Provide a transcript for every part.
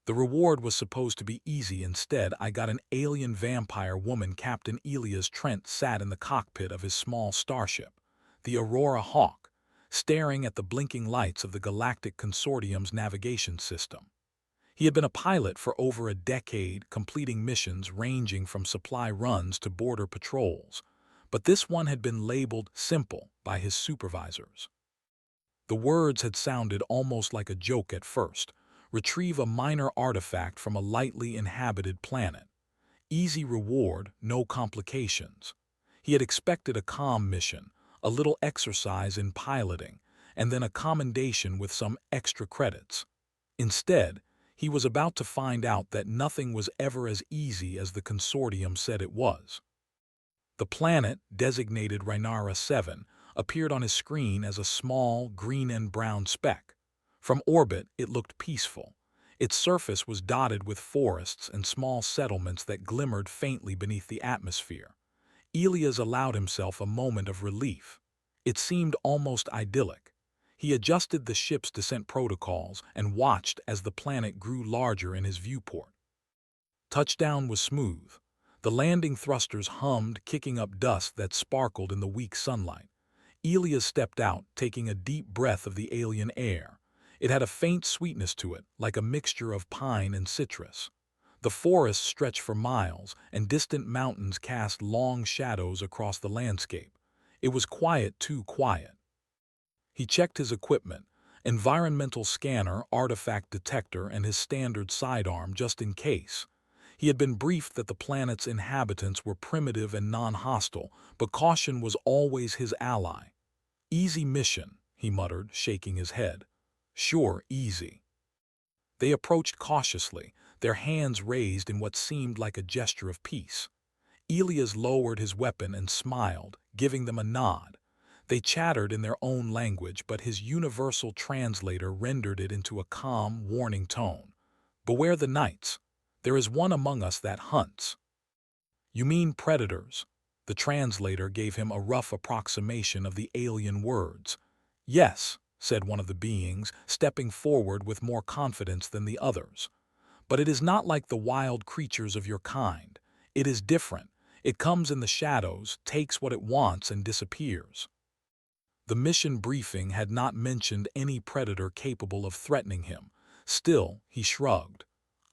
The reward was supposed to be easy. Instead, I got an alien vampire woman. Captain Elias Trent sat in the cockpit of his small starship, the Aurora Hawk, staring at the blinking lights of the Galactic Consortium's navigation system. He had been a pilot for over a decade, completing missions ranging from supply runs to border patrols, but this one had been labeled simple by his supervisors. The words had sounded almost like a joke at first. Retrieve a minor artifact from a lightly inhabited planet. Easy reward, no complications. He had expected a calm mission, a little exercise in piloting, and then a commendation with some extra credits. Instead, he was about to find out that nothing was ever as easy as the consortium said it was. The planet, designated Rhaenara 7, appeared on his screen as a small green and brown speck. From orbit, it looked peaceful. Its surface was dotted with forests and small settlements that glimmered faintly beneath the atmosphere. Elias allowed himself a moment of relief. It seemed almost idyllic. He adjusted the ship's descent protocols and watched as the planet grew larger in his viewport. Touchdown was smooth. The landing thrusters hummed, kicking up dust that sparkled in the weak sunlight. Elias stepped out, taking a deep breath of the alien air. It had a faint sweetness to it, like a mixture of pine and citrus. The forests stretched for miles, and distant mountains cast long shadows across the landscape. It was quiet, too quiet. He checked his equipment, environmental scanner, artifact detector, and his standard sidearm just in case. He had been briefed that the planet's inhabitants were primitive and non-hostile, but caution was always his ally. Easy mission, he muttered, shaking his head. Sure, easy. They approached cautiously, their hands raised in what seemed like a gesture of peace. Elias lowered his weapon and smiled, giving them a nod. They chattered in their own language, but his universal translator rendered it into a calm, warning tone. Beware the knights. There is one among us that hunts. You mean predators? The translator gave him a rough approximation of the alien words. Yes, said one of the beings, stepping forward with more confidence than the others. But it is not like the wild creatures of your kind. It is different. It comes in the shadows, takes what it wants, and disappears. The mission briefing had not mentioned any predator capable of threatening him. Still, he shrugged.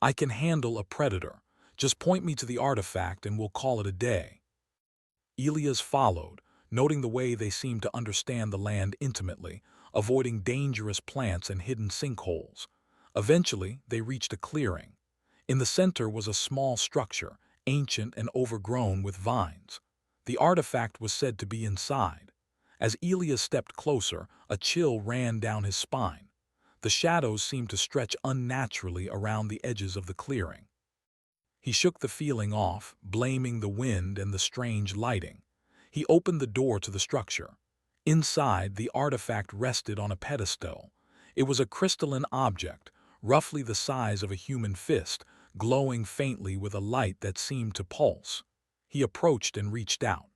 I can handle a predator. Just point me to the artifact and we'll call it a day. Elias followed, noting the way they seemed to understand the land intimately, avoiding dangerous plants and hidden sinkholes. Eventually, they reached a clearing. In the center was a small structure, ancient and overgrown with vines. The artifact was said to be inside. As Elias stepped closer, a chill ran down his spine. The shadows seemed to stretch unnaturally around the edges of the clearing. He shook the feeling off, blaming the wind and the strange lighting. He opened the door to the structure. Inside, the artifact rested on a pedestal. It was a crystalline object, roughly the size of a human fist, glowing faintly with a light that seemed to pulse. He approached and reached out.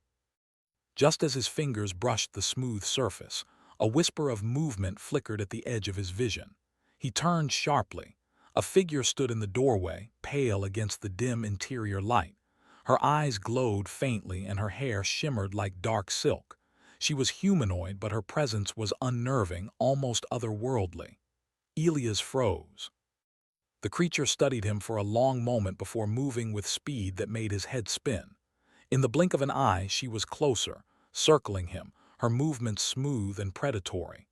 Just as his fingers brushed the smooth surface, a whisper of movement flickered at the edge of his vision. He turned sharply. A figure stood in the doorway, pale against the dim interior light. Her eyes glowed faintly and her hair shimmered like dark silk. She was humanoid, but her presence was unnerving, almost otherworldly. Elias froze. The creature studied him for a long moment before moving with speed that made his head spin. In the blink of an eye, she was closer, circling him, her movements smooth and predatory.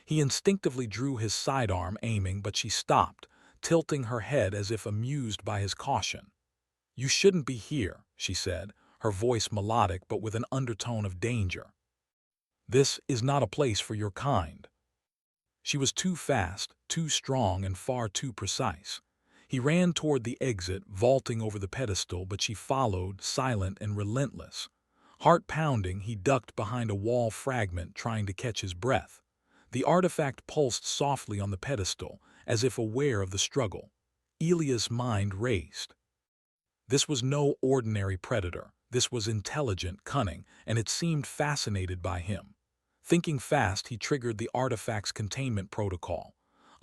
He instinctively drew his sidearm, aiming, but she stopped, tilting her head as if amused by his caution. You shouldn't be here, she said, her voice melodic but with an undertone of danger. This is not a place for your kind. She was too fast, too strong, and far too precise. He ran toward the exit, vaulting over the pedestal, but she followed, silent and relentless. Heart pounding, he ducked behind a wall fragment, trying to catch his breath. The artifact pulsed softly on the pedestal, as if aware of the struggle. Elias' mind raced. This was no ordinary predator. This was intelligent, cunning, and it seemed fascinated by him. Thinking fast, he triggered the artifact's containment protocol.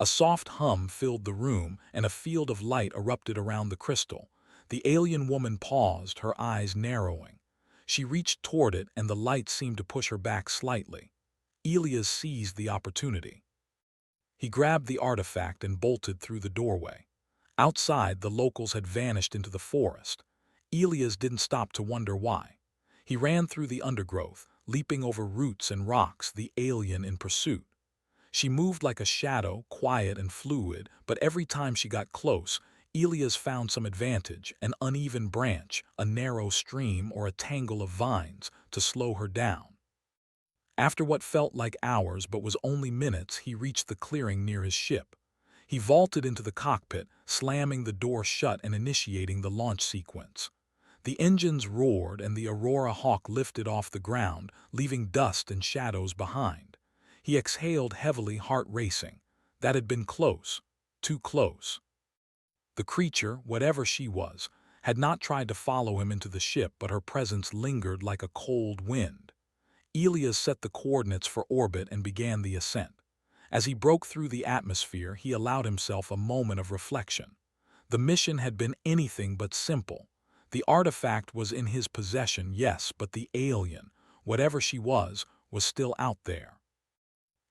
A soft hum filled the room, and a field of light erupted around the crystal. The alien woman paused, her eyes narrowing. She reached toward it, and the light seemed to push her back slightly. Elias seized the opportunity. He grabbed the artifact and bolted through the doorway. Outside, the locals had vanished into the forest. Elias didn't stop to wonder why. He ran through the undergrowth, leaping over roots and rocks, the alien in pursuit. She moved like a shadow, quiet and fluid, but every time she got close, Elias found some advantage, an uneven branch, a narrow stream, or a tangle of vines, to slow her down. After what felt like hours but was only minutes, he reached the clearing near his ship. He vaulted into the cockpit, slamming the door shut and initiating the launch sequence. The engines roared and the Aurora Hawk lifted off the ground, leaving dust and shadows behind. He exhaled heavily, heart racing. That had been close, too close. The creature, whatever she was, had not tried to follow him into the ship, but her presence lingered like a cold wind. Elias set the coordinates for orbit and began the ascent. As he broke through the atmosphere, he allowed himself a moment of reflection. The mission had been anything but simple. The artifact was in his possession, yes, but the alien, whatever she was still out there.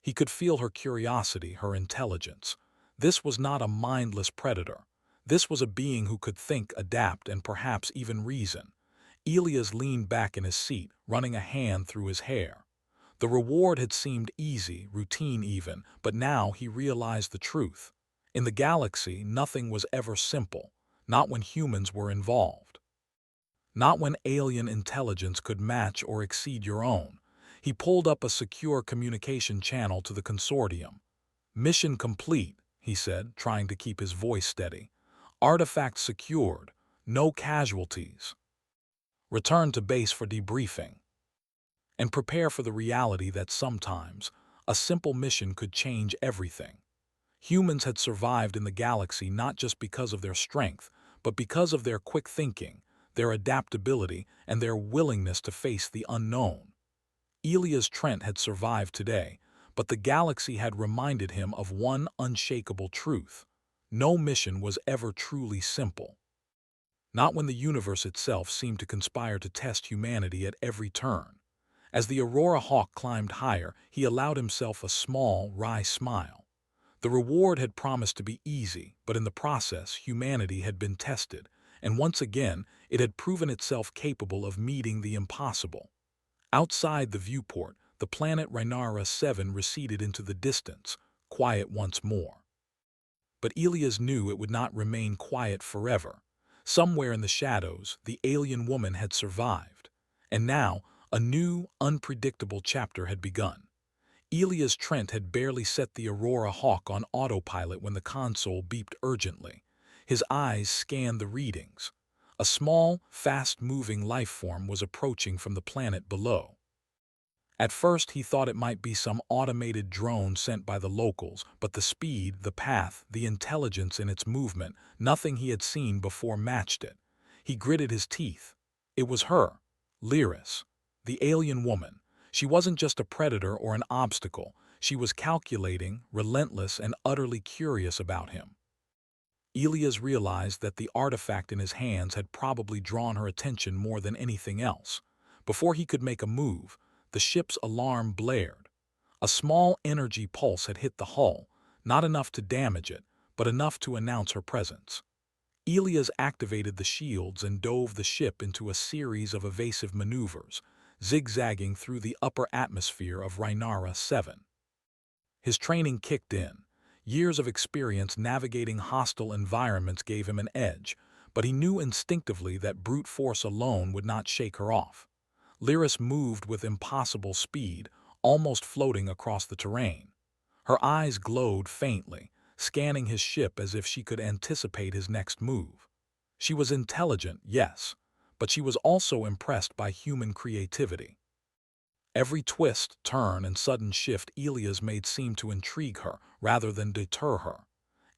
He could feel her curiosity, her intelligence. This was not a mindless predator. This was a being who could think, adapt, and perhaps even reason. Elias leaned back in his seat, running a hand through his hair. The reward had seemed easy, routine even, but now he realized the truth. In the galaxy, nothing was ever simple, not when humans were involved. Not when alien intelligence could match or exceed your own. He pulled up a secure communication channel to the consortium. "Mission complete," he said, trying to keep his voice steady. "Artifact secured. No casualties. Return to base for debriefing. And prepare for the reality that sometimes a simple mission could change everything." Humans had survived in the galaxy not just because of their strength, but because of their quick thinking, their adaptability, and their willingness to face the unknown. Elias Trent had survived today, but the galaxy had reminded him of one unshakable truth. No mission was ever truly simple. Not when the universe itself seemed to conspire to test humanity at every turn. As the Aurora Hawk climbed higher, he allowed himself a small, wry smile. The reward had promised to be easy, but in the process, humanity had been tested, and once again, it had proven itself capable of meeting the impossible. Outside the viewport, the planet Rhaenyra 7 receded into the distance, quiet once more. But Elias knew it would not remain quiet forever. Somewhere in the shadows, the alien woman had survived. And now, a new, unpredictable chapter had begun. Elias Trent had barely set the Aurora Hawk on autopilot when the console beeped urgently. His eyes scanned the readings. A small, fast-moving life form was approaching from the planet below. At first, he thought it might be some automated drone sent by the locals, but the speed, the path, the intelligence in its movement, nothing he had seen before matched it. He gritted his teeth. It was her, Lyris, the alien woman. She wasn't just a predator or an obstacle. She was calculating, relentless, and utterly curious about him. Elias realized that the artifact in his hands had probably drawn her attention more than anything else. Before he could make a move, the ship's alarm blared. A small energy pulse had hit the hull, not enough to damage it, but enough to announce her presence. Elias activated the shields and dove the ship into a series of evasive maneuvers, zigzagging through the upper atmosphere of Rhaenyra 7. His training kicked in. Years of experience navigating hostile environments gave him an edge, but he knew instinctively that brute force alone would not shake her off. Lyris moved with impossible speed, almost floating across the terrain. Her eyes glowed faintly, scanning his ship as if she could anticipate his next move. She was intelligent, yes, but she was also impressed by human creativity. Every twist, turn, and sudden shift Elias made seemed to intrigue her rather than deter her.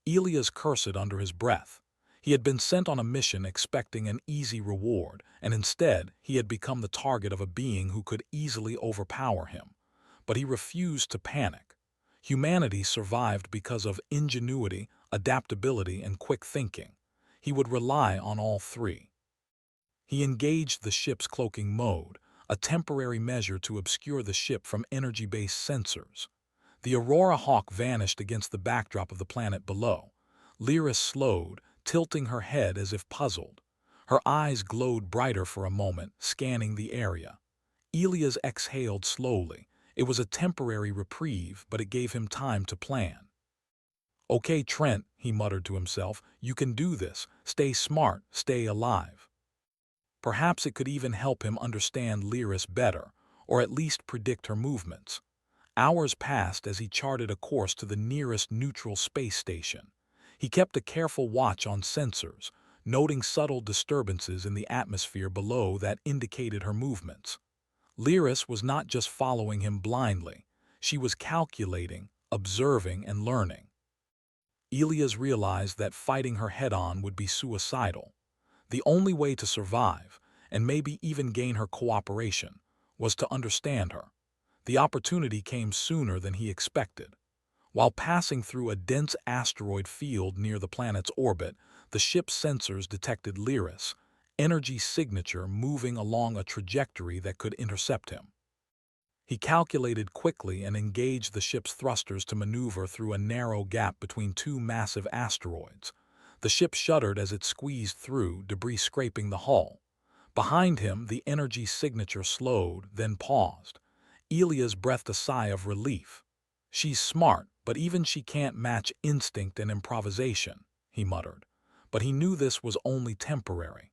Elias cursed under his breath. He had been sent on a mission expecting an easy reward, and instead he had become the target of a being who could easily overpower him. But he refused to panic. Humanity survived because of ingenuity, adaptability, and quick thinking. He would rely on all three. He engaged the ship's cloaking mode, a temporary measure to obscure the ship from energy-based sensors. The Aurora Hawk vanished against the backdrop of the planet below. Lyris slowed, tilting her head as if puzzled. Her eyes glowed brighter for a moment, scanning the area. Elias exhaled slowly. It was a temporary reprieve, but it gave him time to plan. "Okay, Trent," he muttered to himself, "you can do this. Stay smart, stay alive." Perhaps it could even help him understand Lyris better, or at least predict her movements. Hours passed as he charted a course to the nearest neutral space station. He kept a careful watch on sensors, noting subtle disturbances in the atmosphere below that indicated her movements. Lyris was not just following him blindly. She was calculating, observing, and learning. Elias realized that fighting her head-on would be suicidal. The only way to survive, and maybe even gain her cooperation, was to understand her. The opportunity came sooner than he expected. While passing through a dense asteroid field near the planet's orbit, the ship's sensors detected Lyris, energy signature moving along a trajectory that could intercept him. He calculated quickly and engaged the ship's thrusters to maneuver through a narrow gap between two massive asteroids. The ship shuddered as it squeezed through, debris scraping the hull. Behind him, the energy signature slowed, then paused. Elias breathed a sigh of relief. "She's smart, but even she can't match instinct and improvisation," he muttered. But he knew this was only temporary.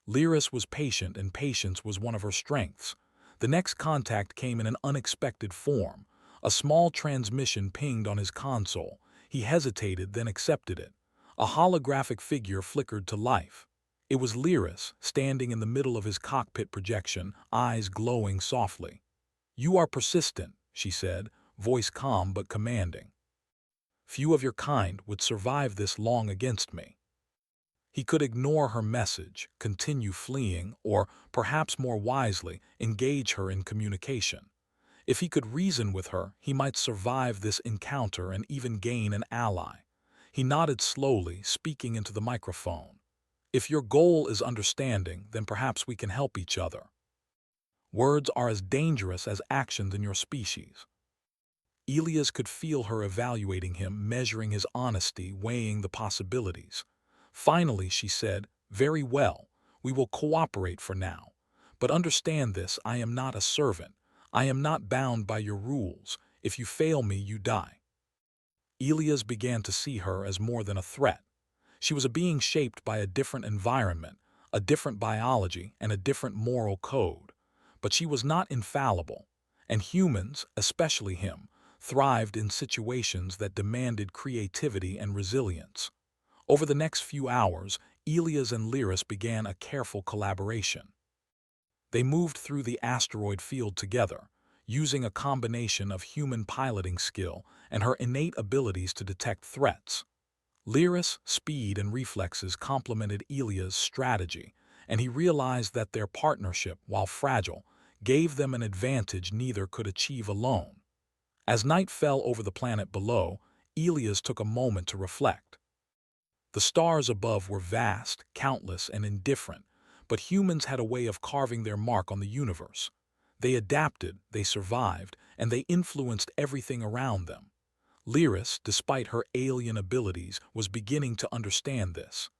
Lyris was patient, and patience was one of her strengths. The next contact came in an unexpected form. A small transmission pinged on his console. He hesitated, then accepted it. A holographic figure flickered to life. It was Lyris, standing in the middle of his cockpit projection, eyes glowing softly. "You are persistent," she said, voice calm but commanding. "Few of your kind would survive this long against me." He could ignore her message, continue fleeing, or, perhaps more wisely, engage her in communication. If he could reason with her, he might survive this encounter and even gain an ally. He nodded slowly, speaking into the microphone. "If your goal is understanding, then perhaps we can help each other. Words are as dangerous as actions in your species." Elias could feel her evaluating him, measuring his honesty, weighing the possibilities. Finally, she said, "Very well, we will cooperate for now. But understand this, I am not a servant. I am not bound by your rules. If you fail me, you die." Elias began to see her as more than a threat. She was a being shaped by a different environment, a different biology, and a different moral code. But she was not infallible, and humans, especially him, thrived in situations that demanded creativity and resilience. Over the next few hours, Elias and Lyris began a careful collaboration. They moved through the asteroid field together, using a combination of human piloting skill and her innate abilities to detect threats. Lyris' speed and reflexes complemented Elias' strategy, and he realized that their partnership, while fragile, gave them an advantage neither could achieve alone. As night fell over the planet below, Elias took a moment to reflect. The stars above were vast, countless, and indifferent, but humans had a way of carving their mark on the universe. They adapted, they survived, and they influenced everything around them. Lyris, despite her alien abilities, was beginning to understand this.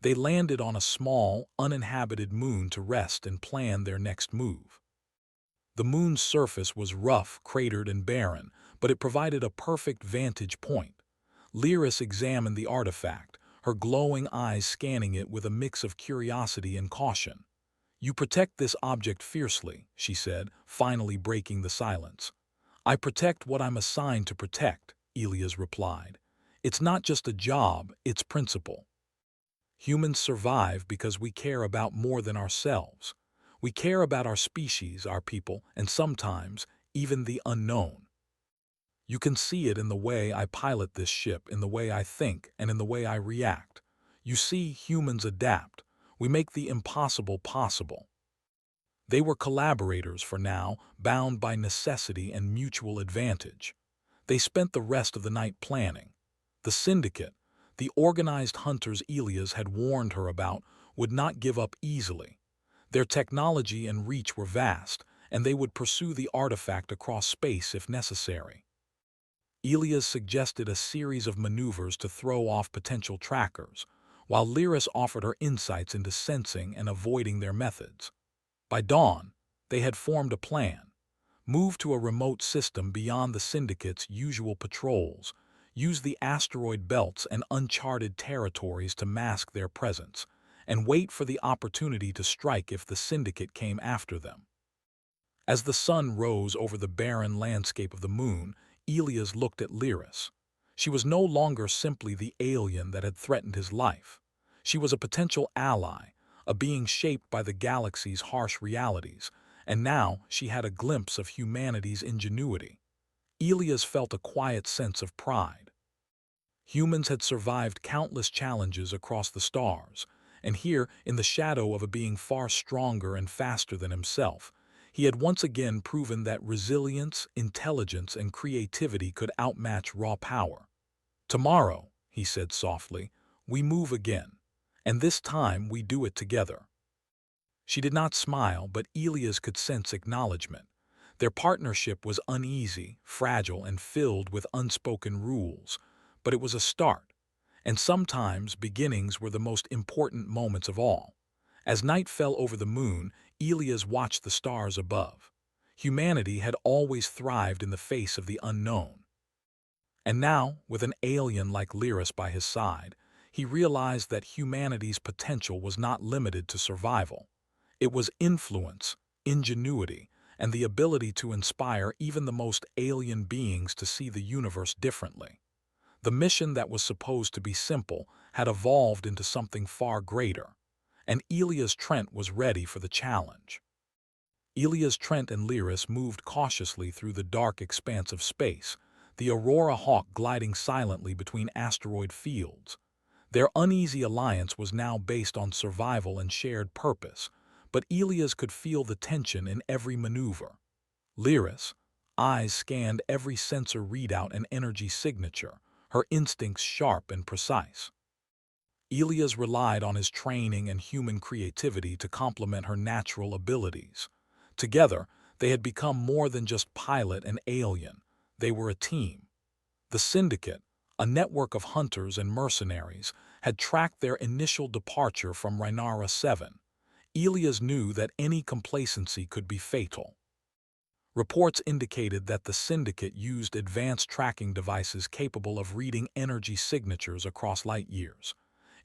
They landed on a small, uninhabited moon to rest and plan their next move. The moon's surface was rough, cratered, and barren, but it provided a perfect vantage point. Lyris examined the artifact, her glowing eyes scanning it with a mix of curiosity and caution. "You protect this object fiercely," she said, finally breaking the silence. "I protect what I'm assigned to protect," Elias replied. "It's not just a job, it's principle. Humans survive because we care about more than ourselves. We care about our species, our people, and sometimes even the unknown. You can see it in the way I pilot this ship, in the way I think, and in the way I react. You see, humans adapt. We make the impossible possible." They were collaborators for now, bound by necessity and mutual advantage. They spent the rest of the night planning. The syndicate, the organized hunters Elias had warned her about, would not give up easily. Their technology and reach were vast, and they would pursue the artifact across space if necessary. Elias suggested a series of maneuvers to throw off potential trackers, while Lyris offered her insights into sensing and avoiding their methods. By dawn, they had formed a plan: move to a remote system beyond the Syndicate's usual patrols, use the asteroid belts and uncharted territories to mask their presence, and wait for the opportunity to strike if the Syndicate came after them. As the sun rose over the barren landscape of the moon, Elias looked at Lyris. She was no longer simply the alien that had threatened his life. She was a potential ally, a being shaped by the galaxy's harsh realities, and now she had a glimpse of humanity's ingenuity. Elias felt a quiet sense of pride. Humans had survived countless challenges across the stars, and here, in the shadow of a being far stronger and faster than himself, he had once again proven that resilience, intelligence, and creativity could outmatch raw power. "Tomorrow," he said softly, "we move again, and this time we do it together." She did not smile, but Elias could sense acknowledgement. Their partnership was uneasy, fragile, and filled with unspoken rules, but it was a start, and sometimes beginnings were the most important moments of all. As night fell over the moon, Elias watched the stars above. Humanity had always thrived in the face of the unknown. And now, with an alien like Lyris by his side, he realized that humanity's potential was not limited to survival. It was influence, ingenuity, and the ability to inspire even the most alien beings to see the universe differently. The mission that was supposed to be simple had evolved into something far greater, and Elias Trent was ready for the challenge. Elias Trent and Lyris moved cautiously through the dark expanse of space, the Aurora Hawk gliding silently between asteroid fields. Their uneasy alliance was now based on survival and shared purpose, but Elias could feel the tension in every maneuver. Lyris' eyes scanned every sensor readout and energy signature, her instincts sharp and precise. Elias relied on his training and human creativity to complement her natural abilities. Together, they had become more than just pilot and alien. They were a team. The Syndicate, a network of hunters and mercenaries, had tracked their initial departure from Rhinara 7. Elias knew that any complacency could be fatal. Reports indicated that the Syndicate used advanced tracking devices capable of reading energy signatures across light years.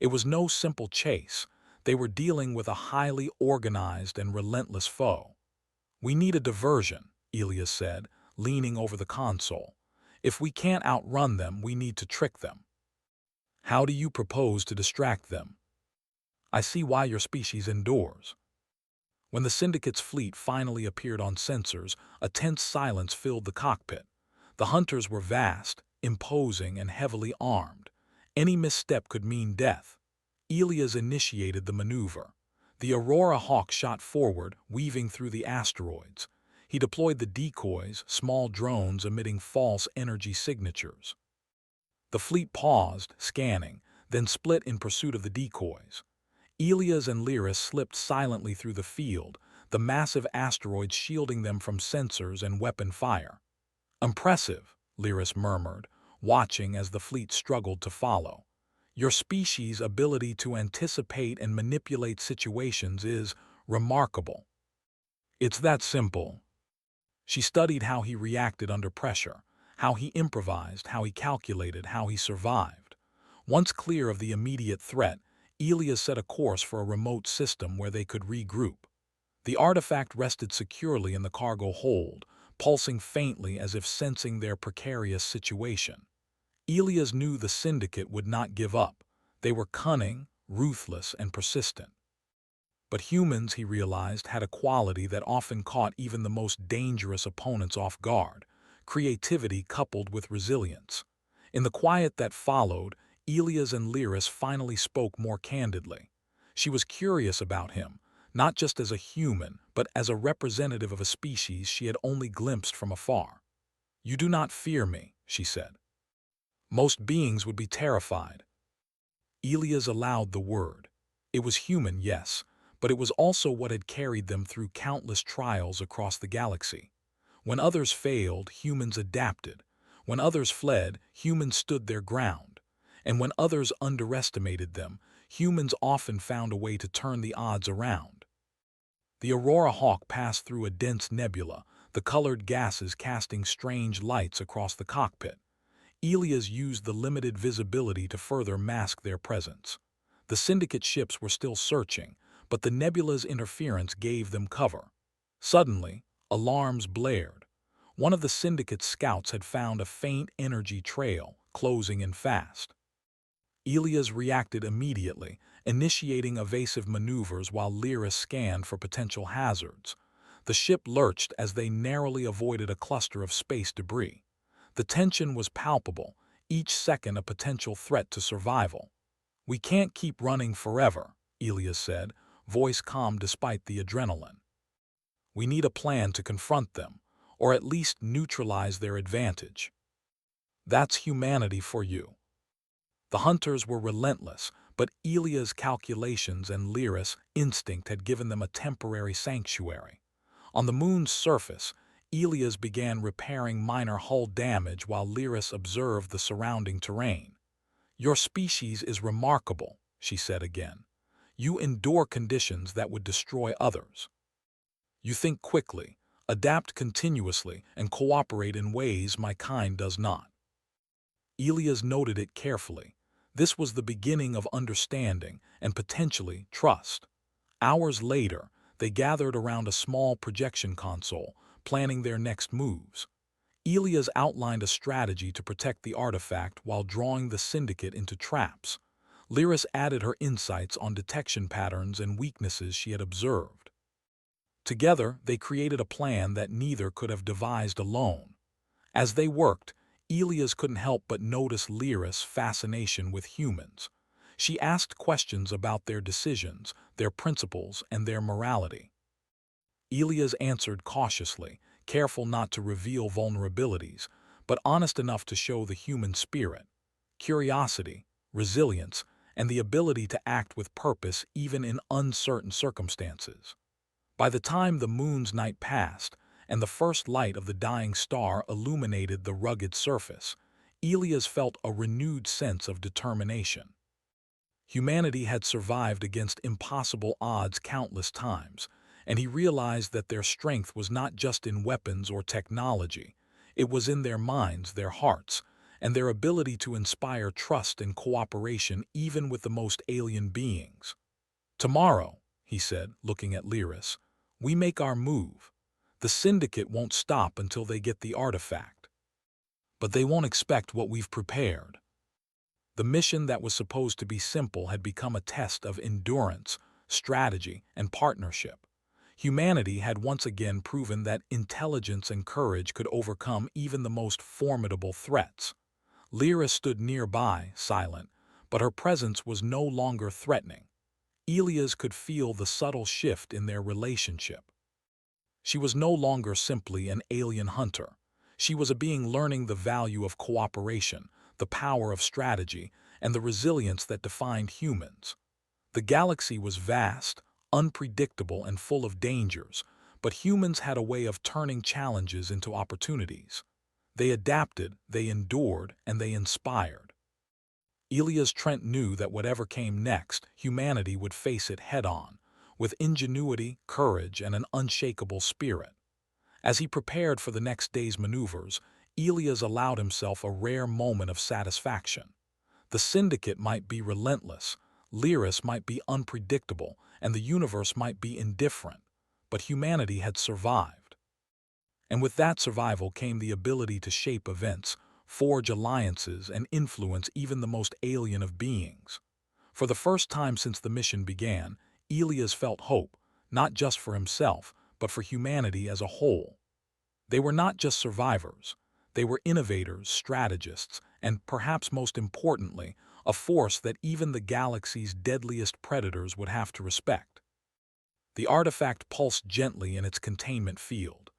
It was no simple chase. They were dealing with a highly organized and relentless foe. "We need a diversion," Elias said, leaning over the console. "If we can't outrun them, we need to trick them." "How do you propose to distract them?" "I see why your species endures." When the Syndicate's fleet finally appeared on sensors, a tense silence filled the cockpit. The hunters were vast, imposing, and heavily armed. Any misstep could mean death. Elias initiated the maneuver. The Aurora Hawk shot forward, weaving through the asteroids. He deployed the decoys, small drones emitting false energy signatures. The fleet paused, scanning, then split in pursuit of the decoys. Elias and Lyris slipped silently through the field, the massive asteroids shielding them from sensors and weapon fire. "Impressive," Lyris murmured, watching as the fleet struggled to follow. "Your species' ability to anticipate and manipulate situations is remarkable." "It's that simple." She studied how he reacted under pressure, how he improvised, how he calculated, how he survived. Once clear of the immediate threat, Elias set a course for a remote system where they could regroup. The artifact rested securely in the cargo hold, pulsing faintly as if sensing their precarious situation. Elias knew the Syndicate would not give up. They were cunning, ruthless, and persistent. But humans, he realized, had a quality that often caught even the most dangerous opponents off guard: creativity coupled with resilience. In the quiet that followed, Elias and Lyris finally spoke more candidly. She was curious about him, not just as a human, but as a representative of a species she had only glimpsed from afar. "You do not fear me," she said. Most beings would be terrified. Elias allowed the word. It was human, yes, but it was also what had carried them through countless trials across the galaxy. When others failed, humans adapted. When others fled, humans stood their ground. And when others underestimated them, humans often found a way to turn the odds around. The Aurora Hawk passed through a dense nebula, the colored gases casting strange lights across the cockpit. Elias used the limited visibility to further mask their presence. The Syndicate ships were still searching, but the nebula's interference gave them cover. Suddenly, alarms blared. One of the Syndicate's scouts had found a faint energy trail, closing in fast. Elias reacted immediately, initiating evasive maneuvers while Lyra scanned for potential hazards. The ship lurched as they narrowly avoided a cluster of space debris. The tension was palpable, each second a potential threat to survival. "We can't keep running forever," Elias said, voice calm despite the adrenaline. "We need a plan to confront them, or at least neutralize their advantage." That's humanity for you. The hunters were relentless, but Elia's calculations and Lyra's instinct had given them a temporary sanctuary. On the moon's surface, Elias began repairing minor hull damage while Lyris observed the surrounding terrain. "Your species is remarkable," she said again. "You endure conditions that would destroy others. You think quickly, adapt continuously, and cooperate in ways my kind does not." Elias noted it carefully. This was the beginning of understanding and potentially trust. Hours later, they gathered around a small projection console, planning their next moves. Elias outlined a strategy to protect the artifact while drawing the Syndicate into traps. Lyris added her insights on detection patterns and weaknesses she had observed. Together, they created a plan that neither could have devised alone. As they worked, Elias couldn't help but notice Lyris' fascination with humans. She asked questions about their decisions, their principles, and their morality. Elias answered cautiously, careful not to reveal vulnerabilities, but honest enough to show the human spirit, curiosity, resilience, and the ability to act with purpose even in uncertain circumstances. By the time the moon's night passed, and the first light of the dying star illuminated the rugged surface, Elias felt a renewed sense of determination. Humanity had survived against impossible odds countless times, and he realized that their strength was not just in weapons or technology. It was in their minds, their hearts, and their ability to inspire trust and cooperation even with the most alien beings. "Tomorrow," he said, looking at Lyris, "we make our move. The Syndicate won't stop until they get the artifact. But they won't expect what we've prepared." The mission that was supposed to be simple had become a test of endurance, strategy, and partnership. Humanity had once again proven that intelligence and courage could overcome even the most formidable threats. Lyra stood nearby, silent, but her presence was no longer threatening. Elias could feel the subtle shift in their relationship. She was no longer simply an alien hunter. She was a being learning the value of cooperation, the power of strategy, and the resilience that defined humans. The galaxy was vast, unpredictable, and full of dangers, but humans had a way of turning challenges into opportunities. They adapted, they endured, and they inspired. Elias Trent knew that whatever came next, humanity would face it head-on, with ingenuity, courage, and an unshakable spirit. As he prepared for the next day's maneuvers, Elias allowed himself a rare moment of satisfaction. The Syndicate might be relentless, Lyris might be unpredictable, and the universe might be indifferent, but humanity had survived. And with that survival came the ability to shape events, forge alliances, and influence even the most alien of beings. For the first time since the mission began, Elias felt hope, not just for himself, but for humanity as a whole. They were not just survivors. They were innovators, strategists, and, perhaps most importantly, a force that even the galaxy's deadliest predators would have to respect. The artifact pulsed gently in its containment field.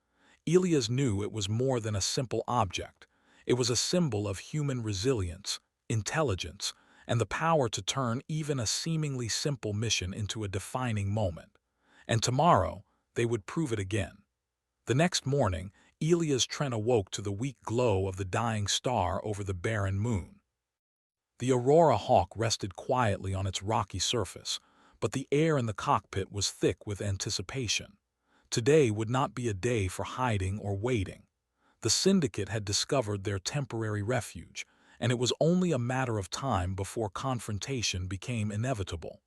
Elias knew it was more than a simple object. It was a symbol of human resilience, intelligence, and the power to turn even a seemingly simple mission into a defining moment. And tomorrow, they would prove it again. The next morning, Elias Trent awoke to the weak glow of the dying star over the barren moon. The Aurora Hawk rested quietly on its rocky surface, but the air in the cockpit was thick with anticipation. Today would not be a day for hiding or waiting. The syndicate had discovered their temporary refuge, and it was only a matter of time before confrontation became inevitable.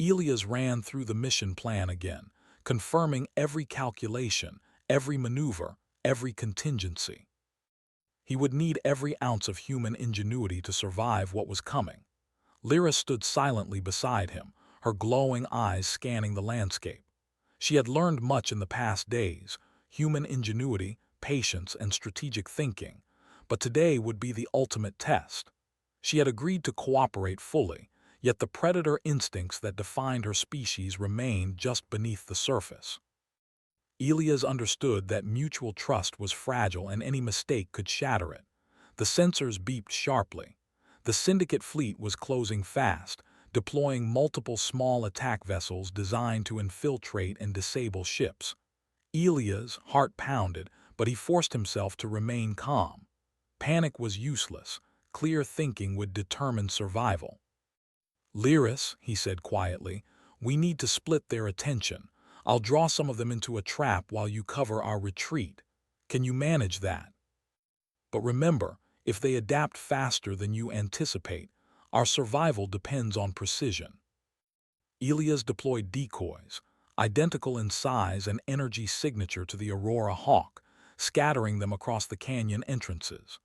Elias ran through the mission plan again, confirming every calculation, every maneuver, every contingency. He would need every ounce of human ingenuity to survive what was coming. Lyra stood silently beside him, her glowing eyes scanning the landscape. She had learned much in the past days, human ingenuity, patience, and strategic thinking, but today would be the ultimate test. She had agreed to cooperate fully, yet the predator instincts that defined her species remained just beneath the surface. Elias understood that mutual trust was fragile and any mistake could shatter it. The sensors beeped sharply. The syndicate fleet was closing fast, deploying multiple small attack vessels designed to infiltrate and disable ships. Elias' heart pounded, but he forced himself to remain calm. Panic was useless. Clear thinking would determine survival. "Lyris," he said quietly, "we need to split their attention. I'll draw some of them into a trap while you cover our retreat. Can you manage that? But remember, if they adapt faster than you anticipate, our survival depends on precision." Elias deployed decoys, identical in size and energy signature to the Aurora Hawk, scattering them across the canyon entrances.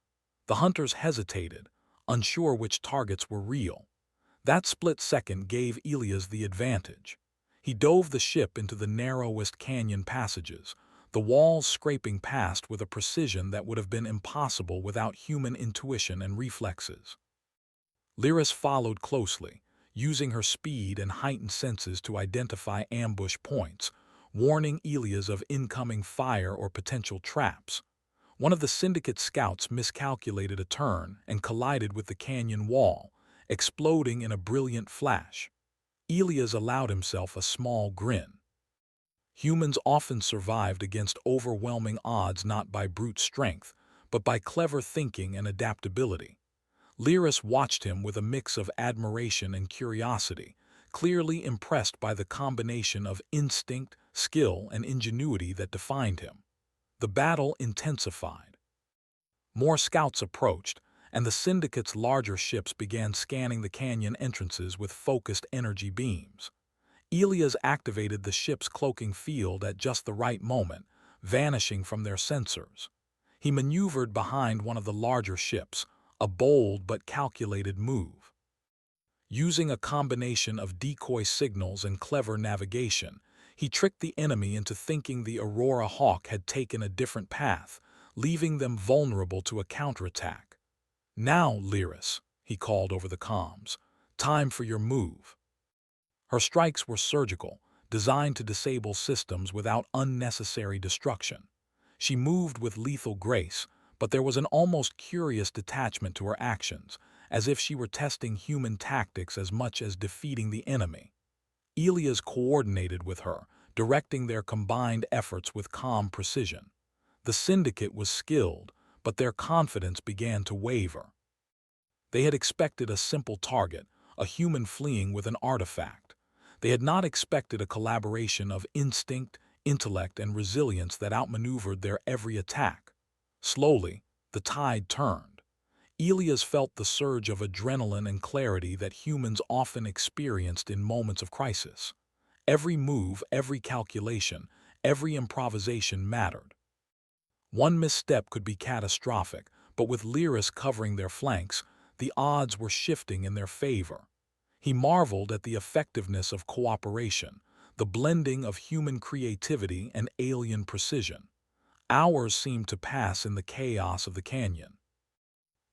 The hunters hesitated, unsure which targets were real. That split second gave Elias the advantage. He dove the ship into the narrowest canyon passages, the walls scraping past with a precision that would have been impossible without human intuition and reflexes. Lyris followed closely, using her speed and heightened senses to identify ambush points, warning Elias of incoming fire or potential traps. One of the syndicate scouts miscalculated a turn and collided with the canyon wall, exploding in a brilliant flash. Elias allowed himself a small grin. Humans often survived against overwhelming odds not by brute strength, but by clever thinking and adaptability. Lyris watched him with a mix of admiration and curiosity, clearly impressed by the combination of instinct, skill, and ingenuity that defined him. The battle intensified. More scouts approached, and the syndicate's larger ships began scanning the canyon entrances with focused energy beams. Elias activated the ship's cloaking field at just the right moment, vanishing from their sensors. He maneuvered behind one of the larger ships, a bold but calculated move. Using a combination of decoy signals and clever navigation, he tricked the enemy into thinking the Aurora Hawk had taken a different path, leaving them vulnerable to a counterattack. "Now, Lyris," he called over the comms, "time for your move." Her strikes were surgical, designed to disable systems without unnecessary destruction. She moved with lethal grace, but there was an almost curious detachment to her actions, as if she were testing human tactics as much as defeating the enemy. Elias coordinated with her, directing their combined efforts with calm precision. The syndicate was skilled, but their confidence began to waver. They had expected a simple target, a human fleeing with an artifact. They had not expected a collaboration of instinct, intellect, and resilience that outmaneuvered their every attack. Slowly, the tide turned. Elias felt the surge of adrenaline and clarity that humans often experienced in moments of crisis. Every move, every calculation, every improvisation mattered. One misstep could be catastrophic, but with Lyris covering their flanks, the odds were shifting in their favor. He marveled at the effectiveness of cooperation, the blending of human creativity and alien precision. Hours seemed to pass in the chaos of the canyon.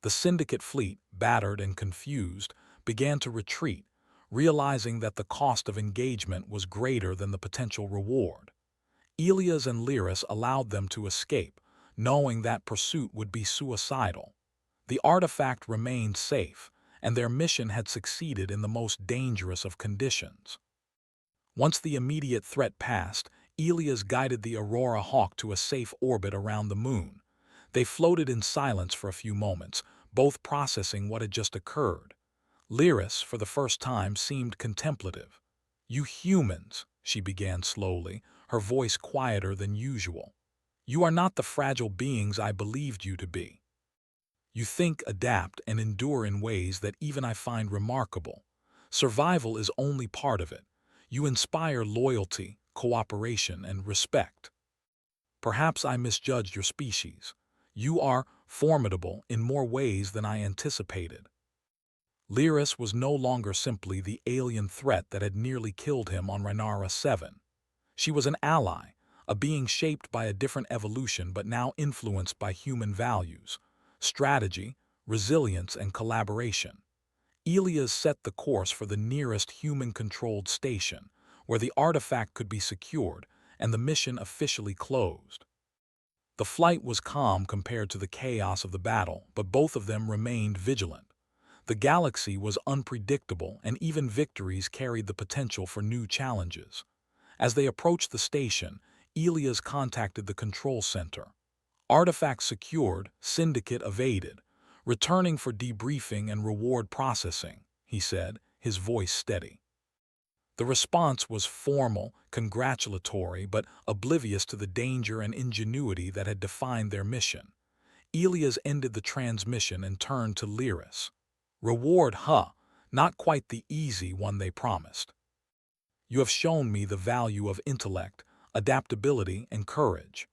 The syndicate fleet, battered and confused, began to retreat, realizing that the cost of engagement was greater than the potential reward. Elias and Lyris allowed them to escape, knowing that pursuit would be suicidal. The artifact remained safe, and their mission had succeeded in the most dangerous of conditions. Once the immediate threat passed, Elias guided the Aurora Hawk to a safe orbit around the moon. They floated in silence for a few moments, both processing what had just occurred. Lyris, for the first time, seemed contemplative. "You humans," she began slowly, her voice quieter than usual. "You are not the fragile beings I believed you to be. You think, adapt, and endure in ways that even I find remarkable. Survival is only part of it. You inspire loyalty, cooperation, and respect. Perhaps I misjudged your species. You are formidable in more ways than I anticipated." Lyris was no longer simply the alien threat that had nearly killed him on Rhaenara 7. She was an ally, a being shaped by a different evolution but now influenced by human values, strategy, resilience, and collaboration. Elias set the course for the nearest human-controlled station, where the artifact could be secured and the mission officially closed. The flight was calm compared to the chaos of the battle, but both of them remained vigilant. The galaxy was unpredictable, and even victories carried the potential for new challenges. As they approached the station, Elias contacted the control center. "Artifact secured, syndicate evaded. Returning for debriefing and reward processing," he said, his voice steady. The response was formal, congratulatory, but oblivious to the danger and ingenuity that had defined their mission. Elias ended the transmission and turned to Lyris. "Reward, huh? Not quite the easy one they promised. You have shown me the value of intellect, adaptability, and courage.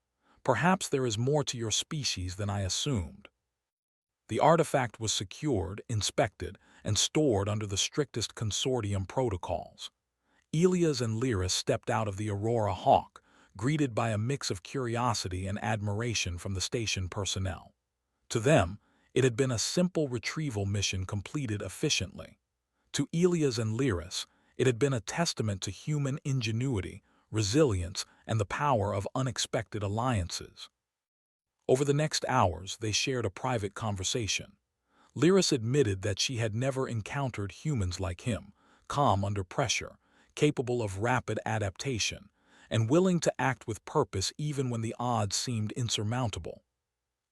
Perhaps there is more to your species than I assumed." The artifact was secured, inspected, and stored under the strictest consortium protocols. Elias and Lyris stepped out of the Aurora Hawk, greeted by a mix of curiosity and admiration from the station personnel. To them, it had been a simple retrieval mission completed efficiently. To Elias and Lyris, it had been a testament to human ingenuity, resilience, and the power of unexpected alliances. Over the next hours, they shared a private conversation. Lyris admitted that she had never encountered humans like him, calm under pressure, capable of rapid adaptation, and willing to act with purpose even when the odds seemed insurmountable.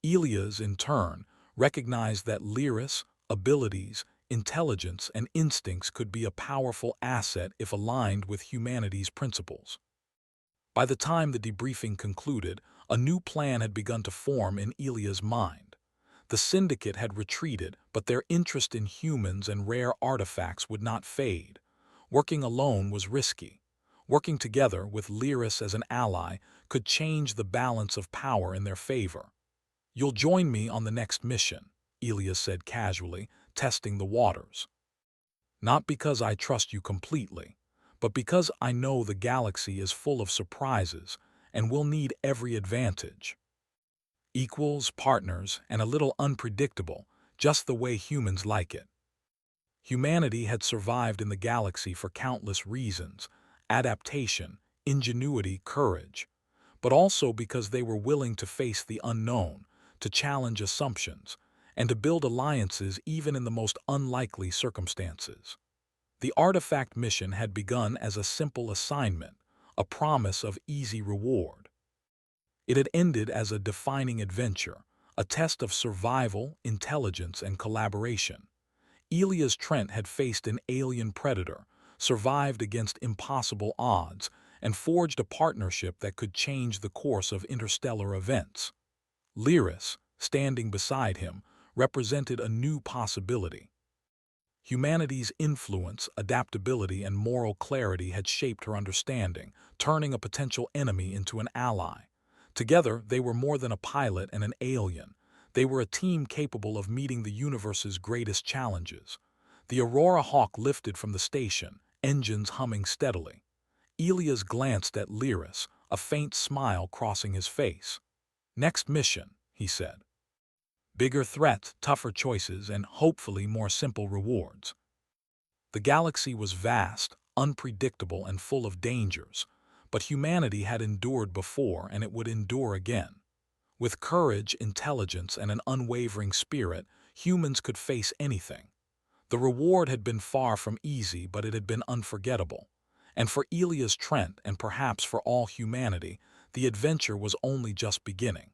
Elias, in turn, recognized that Lyris' abilities, intelligence, and instincts could be a powerful asset if aligned with humanity's principles. By the time the debriefing concluded, a new plan had begun to form in Elia's mind. The Syndicate had retreated, but their interest in humans and rare artifacts would not fade. Working alone was risky. Working together, with Lyris as an ally, could change the balance of power in their favor. "You'll join me on the next mission," Elias said casually, testing the waters. "Not because I trust you completely, but because I know the galaxy is full of surprises and will need every advantage. Equals, partners, and a little unpredictable, just the way humans like it." Humanity had survived in the galaxy for countless reasons: adaptation, ingenuity, courage, but also because they were willing to face the unknown, to challenge assumptions, and to build alliances even in the most unlikely circumstances. The artifact mission had begun as a simple assignment, a promise of easy reward. It had ended as a defining adventure, a test of survival, intelligence, and collaboration. Elias Trent had faced an alien predator, survived against impossible odds, and forged a partnership that could change the course of interstellar events. Lyris, standing beside him, represented a new possibility. Humanity's influence, adaptability, and moral clarity had shaped her understanding, turning a potential enemy into an ally. Together, they were more than a pilot and an alien. They were a team capable of meeting the universe's greatest challenges. The Aurora Hawk lifted from the station, engines humming steadily. Elias glanced at Lyris, a faint smile crossing his face. "Next mission," he said. "Bigger threats, tougher choices, and hopefully more simple rewards." The galaxy was vast, unpredictable, and full of dangers, but humanity had endured before and it would endure again. With courage, intelligence, and an unwavering spirit, humans could face anything. The reward had been far from easy, but it had been unforgettable. And for Elias Trent, and perhaps for all humanity, the adventure was only just beginning.